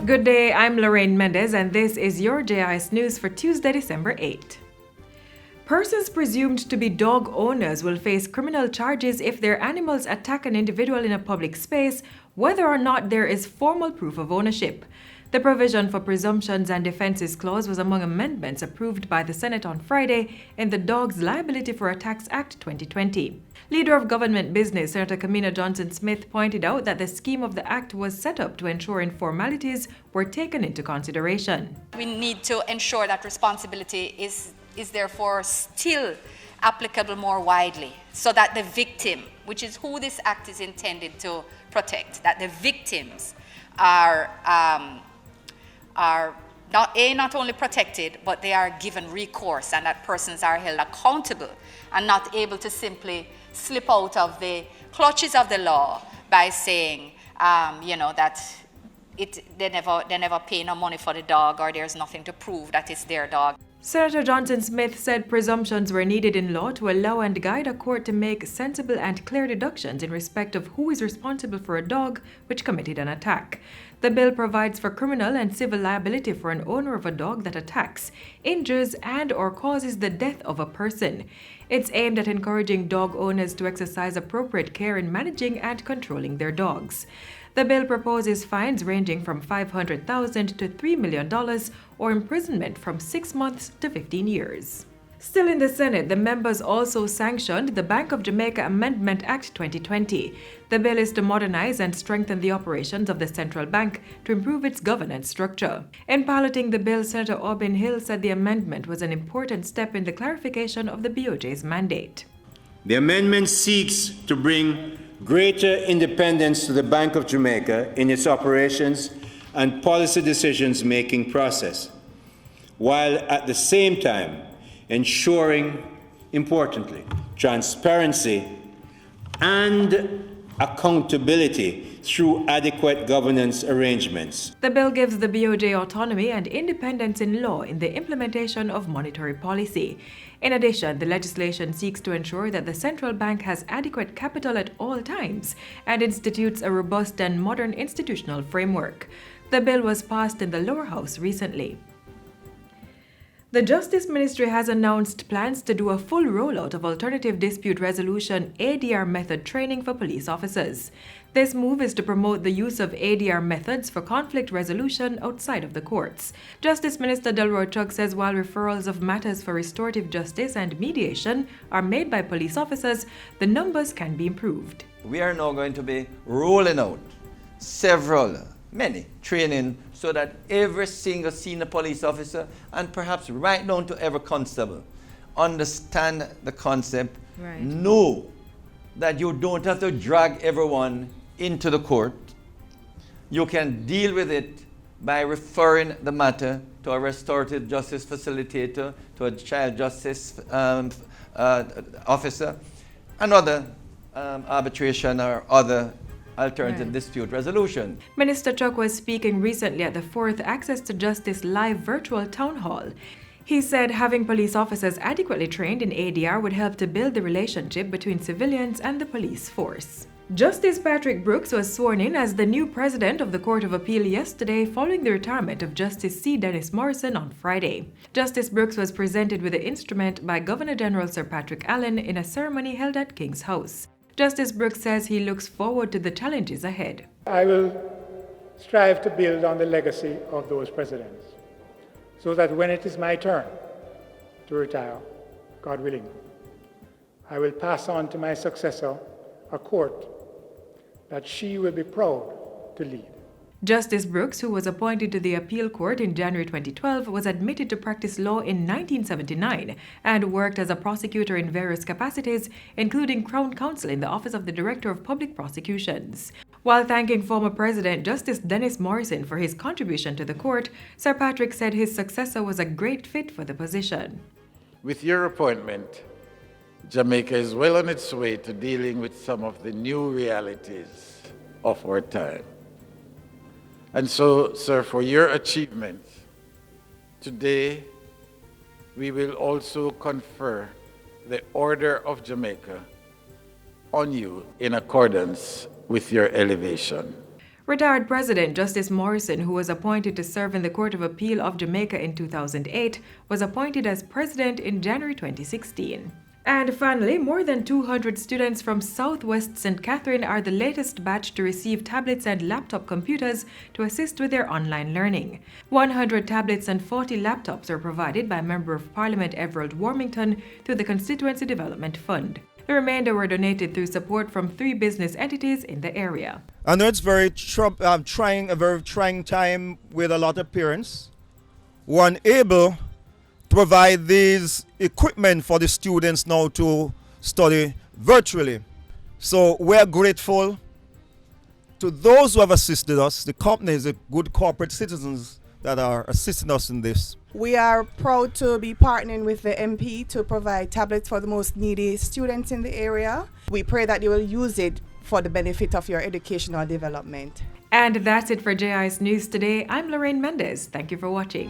Good day, I'm Lorraine Mendez, and this is your JIS News for Tuesday, December 8. Persons presumed to be dog owners will face criminal charges if their animals attack an individual in a public space, whether or not there is formal proof of ownership. The provision for presumptions and defenses clause was among amendments approved by the Senate on Friday in the Dogs Liability for Attacks Act 2020. Leader of Government Business, Senator Kamina Johnson-Smith, pointed out that the scheme of the act was set up to ensure informalities were taken into consideration. We need to ensure that responsibility is therefore still applicable more widely, so that the victim, which is who this act is intended to protect, that the victims are not only protected, but they are given recourse, and that persons are held accountable and not able to simply slip out of the clutches of the law by saying, that they never pay no money for the dog, or there's nothing to prove that it's their dog. Senator Johnson-Smith said presumptions were needed in law to allow and guide a court to make sensible and clear deductions in respect of who is responsible for a dog which committed an attack. The bill provides for criminal and civil liability for an owner of a dog that attacks, injures, and/or causes the death of a person. It's aimed at encouraging dog owners to exercise appropriate care in managing and controlling their dogs. The bill proposes fines ranging from $500,000 to $3 million or imprisonment from 6 months to 15 years. Still in the Senate, the members also sanctioned the Bank of Jamaica Amendment Act 2020. The bill is to modernize and strengthen the operations of the central bank to improve its governance structure. In piloting the bill, Senator Aubin Hill said the amendment was an important step in the clarification of the BOJ's mandate. The amendment seeks to bring greater independence to the Bank of Jamaica in its operations and policy decisions-making process, while at the same time ensuring, importantly, transparency and accountability through adequate governance arrangements. The bill gives the BOJ autonomy and independence in law in the implementation of monetary policy. In addition, the legislation seeks to ensure that the central bank has adequate capital at all times and institutes a robust and modern institutional framework. The bill was passed in the lower house recently. The Justice Ministry has announced plans to do a full rollout of Alternative Dispute Resolution (ADR) method training for police officers. This move is to promote the use of ADR methods for conflict resolution outside of the courts. Justice Minister Delroy Chugg says while referrals of matters for restorative justice and mediation are made by police officers, the numbers can be improved. We are now going to be rolling out many training so that every single senior police officer, and perhaps right down to every constable, understand the concept, know that you don't have to drag everyone into the court. You can deal with it by referring the matter to a restorative justice facilitator, to a child justice officer, another arbitration or other alternative dispute resolution. Minister Chugg was speaking recently at the 4th Access to Justice Live virtual town hall. He said having police officers adequately trained in ADR would help to build the relationship between civilians and the police force. Justice Patrick Brooks was sworn in as the new president of the Court of Appeal yesterday following the retirement of Justice C. Dennis Morrison on Friday. Justice Brooks was presented with the instrument by Governor General Sir Patrick Allen in a ceremony held at King's House. Justice Brooks says he looks forward to the challenges ahead. I will strive to build on the legacy of those presidents, so that when it is my turn to retire, God willing, I will pass on to my successor a court that she will be proud to lead. Justice Brooks, who was appointed to the appeal court in January 2012, was admitted to practice law in 1979 and worked as a prosecutor in various capacities, including Crown Counsel in the Office of the Director of Public Prosecutions. While thanking former President Justice Dennis Morrison for his contribution to the court, Sir Patrick said his successor was a great fit for the position. With your appointment, Jamaica is well on its way to dealing with some of the new realities of our time. And so, sir, for your achievements, today we will also confer the Order of Jamaica on you in accordance with your elevation. Retired President Justice Morrison, who was appointed to serve in the Court of Appeal of Jamaica in 2008, was appointed as president in January 2016. And finally, more than 200 students from Southwest St. Catherine are the latest batch to receive tablets and laptop computers to assist with their online learning. 100 tablets and 40 laptops are provided by Member of Parliament Everald Warmington through the Constituency Development Fund. The remainder were donated through support from 3 business entities in the area. I know it's a very trying time with a lot of parents who are unable to provide these equipment for the students now to study virtually. So we're grateful to those who have assisted us, the companies, the good corporate citizens that are assisting us in this. We are proud to be partnering with the MP to provide tablets for the most needy students in the area. We pray that you will use it for the benefit of your educational development. And that's it for JIS News today. I'm Lorraine Mendez. Thank you for watching.